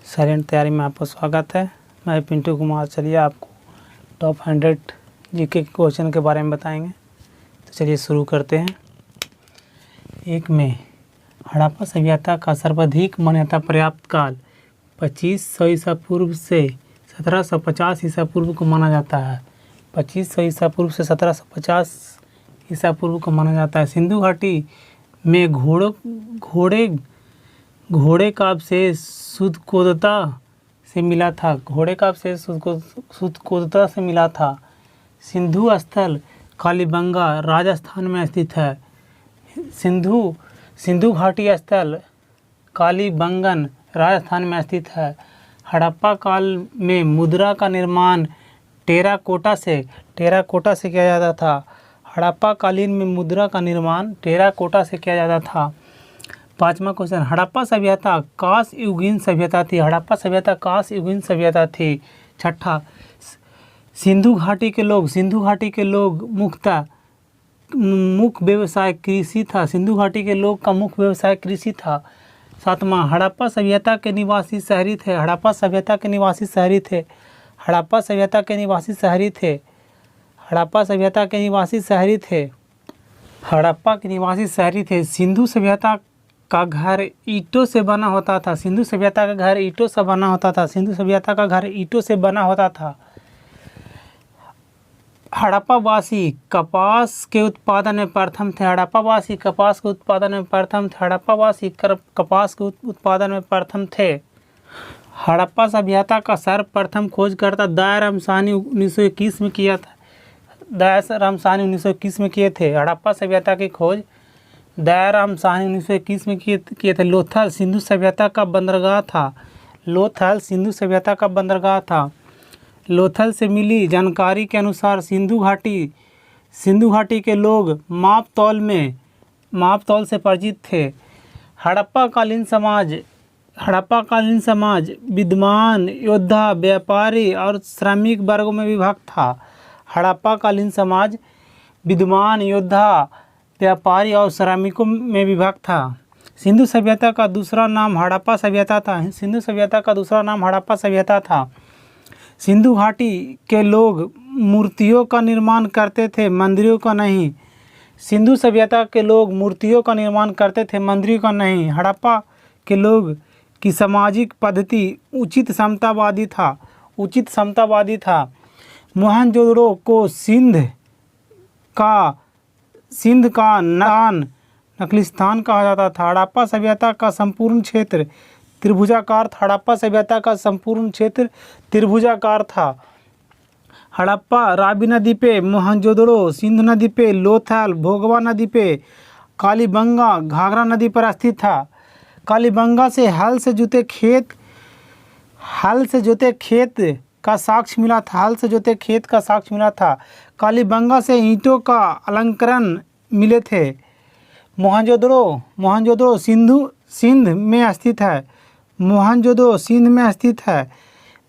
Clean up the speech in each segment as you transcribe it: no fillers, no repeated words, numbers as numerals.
Silent तैयारी में आपका स्वागत है। मैं पिंटू कुमार। चलिए आपको टॉप 100 जीके के क्वेश्चन के बारे में बताएंगे। तो चलिए शुरू करते हैं। 1 में हड़प्पा सभ्यता का सर्वाधिक मान्यता प्राप्त काल 2500 ईसा पूर्व से 1750 ईसा पूर्व को माना जाता है। 2500 ईसा पूर्व से 1750 ईसा पूर्व को माना जाता है। सिंधु घाटी में घोड़े का अवशेष शुद्धकोदता से मिला था। घोड़े का अवशेष शुद्धकोदता से मिला था। सिंधु स्थल कालीबंगा राजस्थान में स्थित है। सिंधु घाटी स्थल कालीबंगन राजस्थान में स्थित है। हड़प्पा काल में मुद्रा का निर्माण टेराकोटा से किया जाता था। हड़प्पा कालीन में मुद्रा का निर्माण टेराकोटा से किया जाता था। 5वां क्वेश्चन, हड़प्पा सभ्यता कांस्य युगीन सभ्यता थी। हड़प्पा सभ्यता कांस्य युगीन सभ्यता थी। 6, सिंधु घाटी के लोग मुख्य व्यवसाय कृषि था। सिंधु घाटी के लोग का मुख्य व्यवसाय कृषि था। 7वां, हड़प्पा सभ्यता के निवासी शहरी थे। हड़प्पा सभ्यता के निवासी शहरी थे। हड़प्पा सभ्यता के निवासी शहरी थे। हड़प्पा सभ्यता के निवासी शहरी थे। हड़प्पा के निवासी शहरी थे। सिंधु सभ्यता का घर ईंटों से बना होता था। सिंधु सभ्यता का घर ईंटों से बना होता था। सिंधु सभ्यता का घर ईंटों से बना होता था। हड़प्पावासी कपास के उत्पादन में प्रथम थे। हड़प्पावासी कपास के उत्पादन में प्रथम थे। हड़प्पावासी कपास के उत्पादन में प्रथम थे। हड़प्पा सभ्यता का सर्वप्रथम खोजकर्ता दायर रामसानी 1921 में किया था। दायर रामसानी 1921 में किए थे। हड़प्पा सभ्यता की खोज दायर रामसानी 1921 में किए थे। लोथल सिंधु सभ्यता का बंदरगाह था। लोथल सिंधु सभ्यता का बंदरगाह था। लोथल से मिली जानकारी के अनुसार सिंधु घाटी के लोग माप तौल से परिचित थे। हड़प्पा कालीन समाज विद्वान, योद्धा, व्यापारी और श्रमिक वर्गों में विभक्त था। हड़प्पा कालीन समाज विद्वान, योद्धा, व्यापारी और श्रमिकों में विभक्त था। सिंधु सभ्यता का दूसरा नाम हड़प्पा सभ्यता था। सिंधु सभ्यता का दूसरा नाम हड़प्पा सभ्यता था। सिंधु घाटी के लोग मूर्तियों का निर्माण करते थे, मंदिरों का नहीं। सिंधु सभ्यता के लोग मूर्तियों का निर्माण करते थे, मंदिरों का नहीं। हड़प्पा के लोग की सामाजिक पद्धति उचित समतावादी था। मोहनजोदड़ो को सिंध का नखलिस्तान कहा जाता था। हड़प्पा सभ्यता का संपूर्ण क्षेत्र त्रिभुजाकार था। हड़प्पा सभ्यता का संपूर्ण क्षेत्र त्रिभुजाकार था। हड़प्पा रावी नदी पे, मोहनजोदड़ो सिंधु नदी पे, लोथल भोगवा नदी पे, कालीबंगा घाघरा नदी पर स्थित था। कालीबंगा से हल से जोते खेत का साक्ष्य मिला था। कालीबंगा से ईंटों का अलंकरण मिले थे। मोहनजोदड़ो सिंध में स्थित है।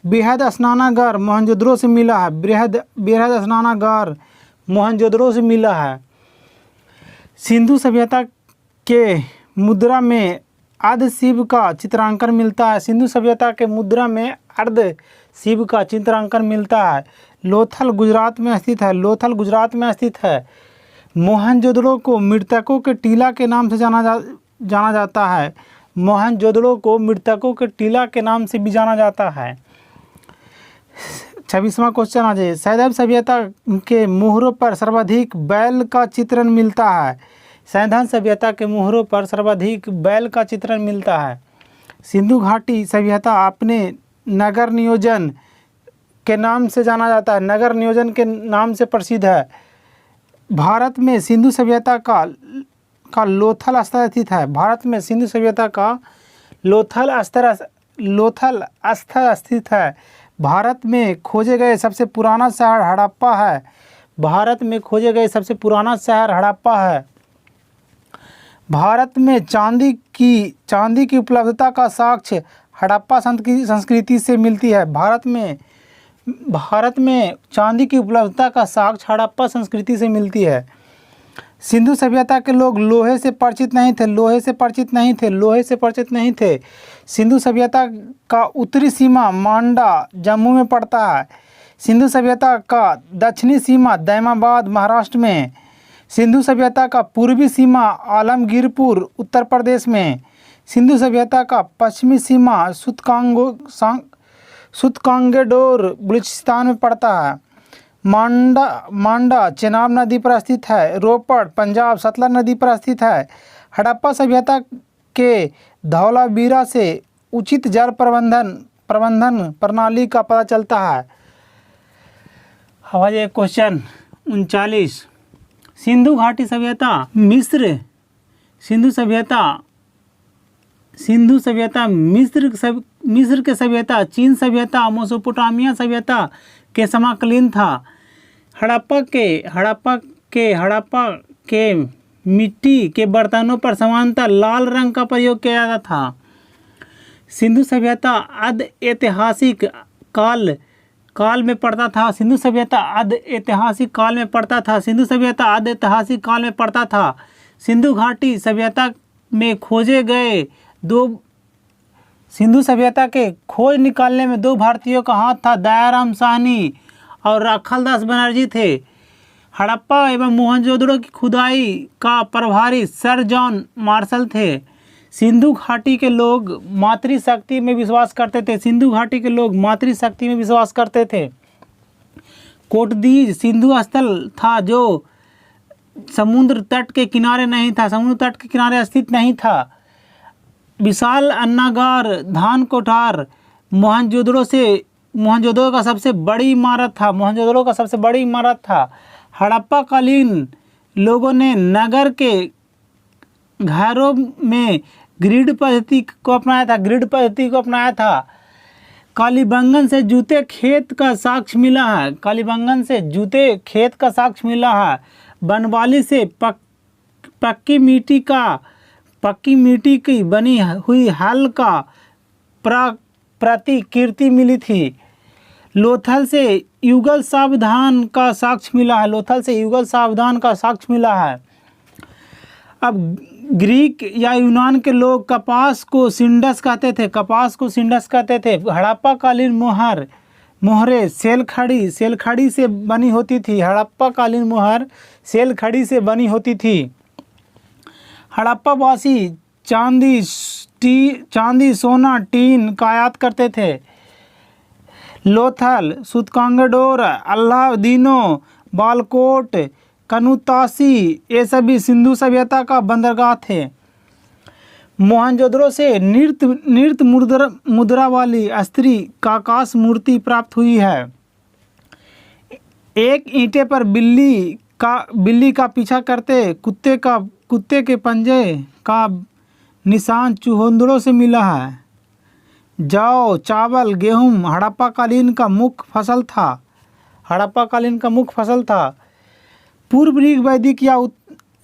बृहद स्नानागार मोहनजोदड़ो से मिला है। बृहद स्नानागार मोहनजोदड़ो से मिला है। सिंधु सभ्यता के मुद्रा में अर्ध शिव का चित्रांकन मिलता है। सिंधु सभ्यता के मुद्रा में अर्ध शिव का चित्रांकन मिलता है। लोथल गुजरात में स्थित है। मोहनजोदड़ो को मृतकों के टीला के नाम से जाना जाता है। मोहनजोदड़ो को मृतकों के टीला के नाम से भी जाना जाता है। 26वां क्वेश्चन आ जाए। सैंधव सभ्यता के मोहरों पर सर्वाधिक बैल का चित्रण मिलता है। सैंधव सभ्यता के मोहरों पर सर्वाधिक बैल का चित्रण मिलता है। सिंधु घाटी सभ्यता अपने नगर नियोजन के नाम से जाना जाता है। नगर नियोजन के नाम से प्रसिद्ध है। भारत में सिंधु सभ्यता का लोथल स्तर स्थित है। भारत में सिंधु सभ्यता का लोथल स्तर स्थित है। भारत में खोजे गए सबसे पुराना शहर हड़प्पा है। भारत में खोजे गए सबसे पुराना शहर हड़प्पा है। भारत में चांदी की उपलब्धता का साक्ष्य हड़प्पा संस्कृति से मिलती है। भारत में चांदी की उपलब्धता का साक्ष्य हड़प्पा संस्कृति से मिलती है। सिंधु सभ्यता के लोग लोहे से परिचित नहीं थे। सिंधु सभ्यता का उत्तरी सीमा मांडा जम्मू में पड़ता है। सिंधु सभ्यता का दक्षिणी सीमा दैमाबाद महाराष्ट्र में। सिंधु सभ्यता का पूर्वी सीमा आलमगीरपुर उत्तर प्रदेश में। सिंधु सभ्यता का पश्चिमी सीमा सुतकांगेडोर बलूचिस्तान में पड़ता है। मांडा चेनाब नदी पर स्थित है। रोपड़ पंजाब सतलज नदी पर स्थित है। हड़प्पा सभ्यता के धौलावीरा से उचित जल प्रबंधन प्रणाली का पता चलता है। हमारे क्वेश्चन 39, सिंधु घाटी सभ्यता मिस्र के सभ्यता, चीन सभ्यता, मेसोपोटामिया सभ्यता के समाकलीन था। हड़प्पा के मिट्टी के बर्तनों पर सामान्यतः लाल रंग का प्रयोग किया जाता था। सिंधु सभ्यता आदि ऐतिहासिक काल में पड़ता था। सिंधु सभ्यता आदि ऐतिहासिक काल में पड़ता था। सिंधु घाटी सभ्यता में खोजे गए सिंधु सभ्यता के खोज निकालने में 2 भारतीयों का हाथ था, दयाराम साहनी और राखालदास बनर्जी थे। हड़प्पा एवं मोहनजोदड़ो की खुदाई का प्रभारी सर जॉन मार्शल थे। सिंधु घाटी के लोग मातृशक्ति में विश्वास करते थे। कोटदीज सिंधु स्थल था जो समुद्र तट के किनारे स्थित नहीं था। विशाल अन्नागार धान कोठार मोहनजोदड़ो का सबसे बड़ी इमारत था। हड़प्पा कालीन लोगों ने नगर के घरों में ग्रिड पद्धति को अपनाया था। कालीबंगन से जूते खेत का साक्ष्य मिला है। बनवाली से पक्की मिट्टी की बनी हुई हल का प्रतिकृति मिली थी। लोथल से युगल सावधान का साक्ष्य मिला है। अब ग्रीक या यूनान के लोग कपास को सिंडस कहते थे। हड़प्पा कालीन मोहरें सेलखड़ी से बनी होती थी। हड़प्पा वासी चांदी, सोना, टीन का आयात करते थे। लोथल, सुतकांगेडोर, अल्लादीनो, बालकोट, कनुतासी ये सभी सिंधु सभ्यता का बंदरगाह थे। मोहनजोदड़ो से नृत्य मुद्रा वाली स्त्री काकास मूर्ति प्राप्त हुई है। एक ईंटे पर बिल्ली का पीछा करते कुत्ते के पंजे का निशान चूहोंदड़ों से मिला है। जौ, चावल, गेहूं हड़प्पा कालीन का मुख्य फसल था। पूर्व ऋग्वैदिक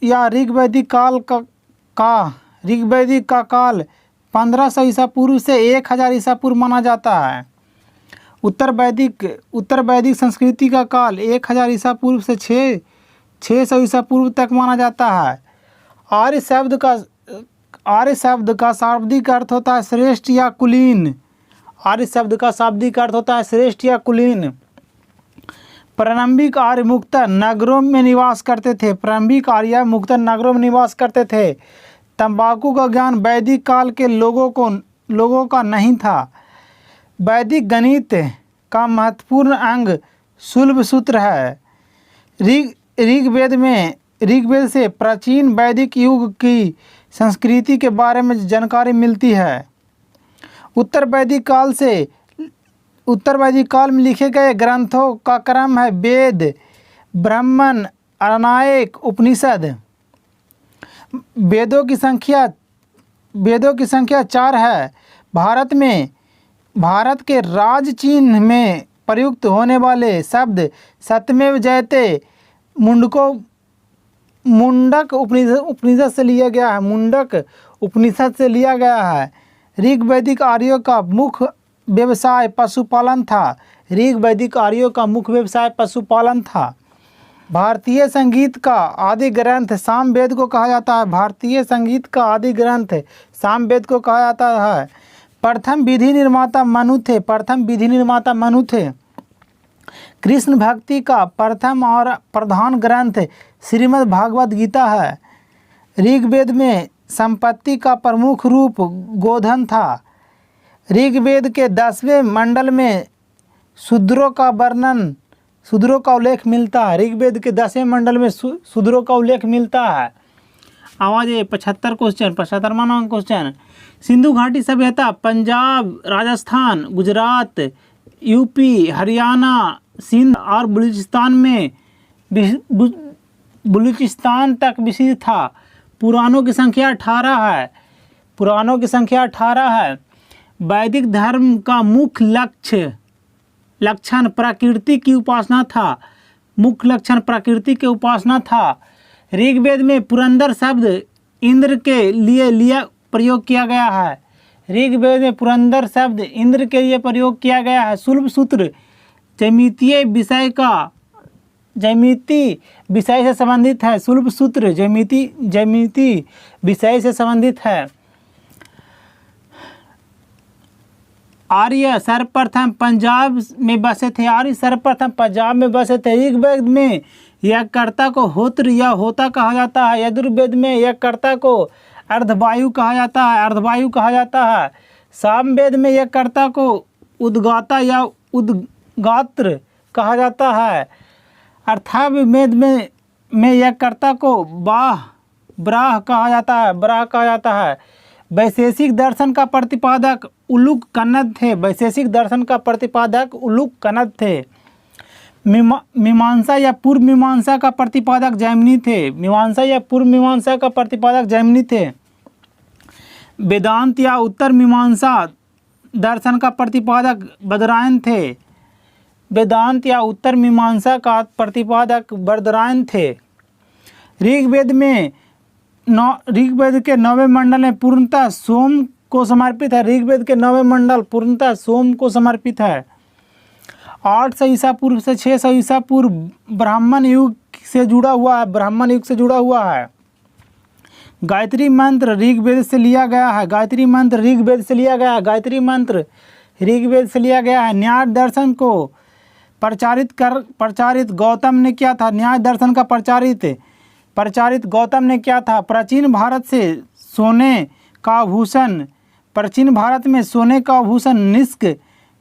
या ऋग्वैदिक का काल 1500 ईसा पूर्व से 1000 ईसा पूर्व माना जाता है। उत्तर वैदिक संस्कृति का काल 1000 ईसा पूर्व से 600 ईसा पूर्व तक माना जाता है। आर्य शब्द का शाब्दिक अर्थ होता है श्रेष्ठ या कुलीन। प्रारंभिक आर्य मुख्यतः नगरों में निवास करते थे। तंबाकू का ज्ञान वैदिक काल के लोगों का नहीं था। वैदिक गणित का महत्वपूर्ण अंग शुल्ब सूत्र है। ऋग्वेद से प्राचीन वैदिक युग की संस्कृति के बारे में जानकारी मिलती है। उत्तर वैदिक काल में लिखे गए ग्रंथों का क्रम है वेद, ब्राह्मण, अरण्यक, उपनिषद। वेदों की संख्या 4 है। भारत के राज चिन्ह में प्रयुक्त होने वाले शब्द सत्यमेव जयते मुंडक उपनिषद से लिया गया है। ऋग्वैदिक आर्यों का मुख्य व्यवसाय पशुपालन था। भारतीय संगीत का आदि ग्रंथ सामवेद को कहा जाता है। प्रथम विधि निर्माता मनु थे। प्रथम विधि निर्माता मनु थे। कृष्ण भक्ति का प्रथम और प्रधान ग्रंथ श्रीमद् भागवत गीता है। ऋग्वेद में संपत्ति का प्रमुख रूप गोधन था। ऋग्वेद के 10वें मंडल में शूद्रों का वर्णन, शूद्रों का उल्लेख मिलता है। ऋग्वेद के 10वें मंडल में शूद्रों का उल्लेख मिलता है। आवाज 75 क्वेश्चन, 75वां क्वेश्चन। सिंधु घाटी सभ्यता पंजाब, राजस्थान, गुजरात, यूपी, हरियाणा, सिंध और बलूचिस्तान तक विस्तृत था। पुराणों की संख्या 18 है। पुराणों की संख्या 18 है। वैदिक धर्म का मुख्य लक्षण प्रकृति की उपासना था। मुख्य लक्षण प्रकृति की उपासना था। ऋग्वेद में पुरंदर शब्द इंद्र के लिए प्रयोग किया गया है। ऋग्वेद में पुरंदर शब्द इंद्र के लिए प्रयोग किया गया है। शुल्ब सूत्र ज्यामितीय विषय से संबंधित है। शुल्ब सूत्र ज्यामिति विषय से संबंधित है। आर्य सर्वप्रथम पंजाब में बसे थे। आर्य सर्वप्रथम पंजाब में बसे थे। ऋग्वेद में यज्ञकर्ता को होत्र या होता कहा जाता है। यजुर्वेद में यज्ञकर्ता को अर्धवायु कहा जाता है। अर्धवायु कहा जाता है। सामवेद में यज्ञकर्ता को उद्गाता या उद्गात्र कहा जाता है। अथर्ववेद में यज्ञकर्ता को ब्राह कहा जाता है। ब्राह कहा जाता है। वैशेषिक दर्शन का प्रतिपादक उलूक कनद थे। वैशेषिक दर्शन का प्रतिपादक उलूक कनद थे। मीमांसा या पूर्व मीमांसा का प्रतिपादक जैमिनी थे। मीमांसा या पूर्व मीमांसा का प्रतिपादक जैमिनी थे। वेदांत या उत्तर मीमांसा दर्शन का प्रतिपादक बदरायन थे। वेदांत या उत्तर मीमांसा का प्रतिपादक बदरायन थे। ऋग्वेद के 9वें मंडल में पूर्णतः सोम को समर्पित है। ऋग्वेद के 9वें मंडल पूर्णतः सोम को समर्पित है। 800 ईसा पूर्व से 600 ईसा पूर्व ब्राह्मण युग से जुड़ा हुआ है। ब्राह्मण युग से जुड़ा हुआ है। गायत्री मंत्र ऋग्वेद से लिया गया है। गायत्री मंत्र ऋग्वेद से लिया गया है। गायत्री मंत्र ऋग्वेद से लिया गया है। न्याय दर्शन को प्रचारित गौतम ने किया था। न्याय दर्शन का प्रचारित गौतम ने किया था। प्राचीन भारत में सोने का आभूषण निष्क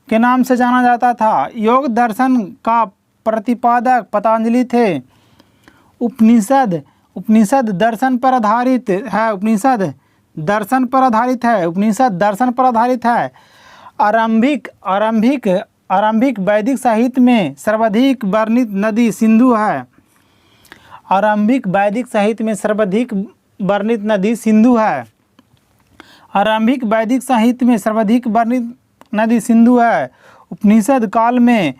के नाम से जाना जाता था। योग दर्शन का प्रतिपादक पतंजलि थे। उपनिषद दर्शन पर आधारित है। उपनिषद दर्शन पर आधारित है। आरंभिक वैदिक साहित्य में सर्वाधिक वर्णित नदी सिंधु है। आरंभिक वैदिक साहित्य में सर्वाधिक वर्णित नदी सिंधु है। आरंभिक वैदिक साहित्य में सर्वाधिक वर्णित नदी सिंधु है। उपनिषद काल में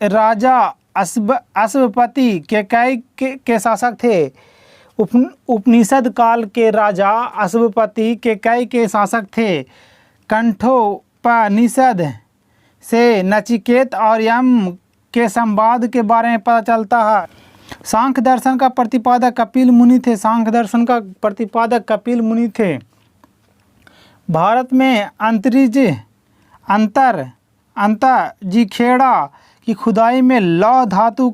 राजा अश्वपति कैकेयी के शासक थे। उपनिषद काल के राजा अश्वपति कैकेयी के शासक थे। कंठोपनिषद से नचिकेत और यम के संवाद के बारे में पता चलता है। सांख्य दर्शन का प्रतिपादक कपिल मुनि थे। सांख्य दर्शन का प्रतिपादक कपिल मुनि थे। भारत में अंतरजिखेड़ा की खुदाई में लौह धातु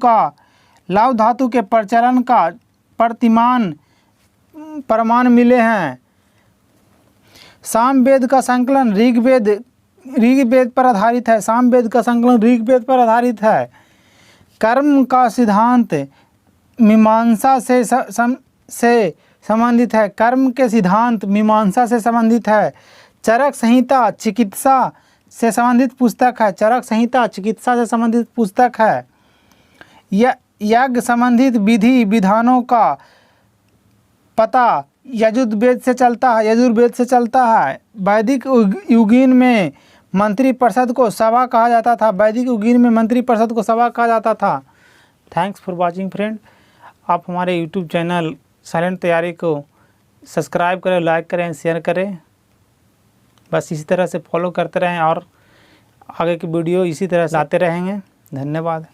के प्रचलन का प्रमाण मिले हैं। सामवेद का संकलन ऋग्वेद पर आधारित है। सामवेद का संकलन ऋग्वेद पर आधारित है। कर्म का सिद्धांत मीमांसा से संबंधित है। कर्म के सिद्धांत मीमांसा से संबंधित है। चरक संहिता चिकित्सा से संबंधित पुस्तक है। चरक संहिता चिकित्सा से संबंधित पुस्तक है। यज्ञ संबंधित विधि विधानों का पता यजुर्वेद से चलता है। वैदिक युगीन में मंत्रिपरिषद को सभा कहा जाता था। वैदिक युगीन में मंत्रिपरिषद को सभा कहा जाता था। Thanks for watching friend. आप हमारे यूट्यूब चैनल साइलेंट तैयारी को सब्सक्राइब करें, लाइक करें, शेयर करें। बस इसी तरह से फॉलो करते रहें और आगे की वीडियो इसी तरह से आते रहेंगे। धन्यवाद।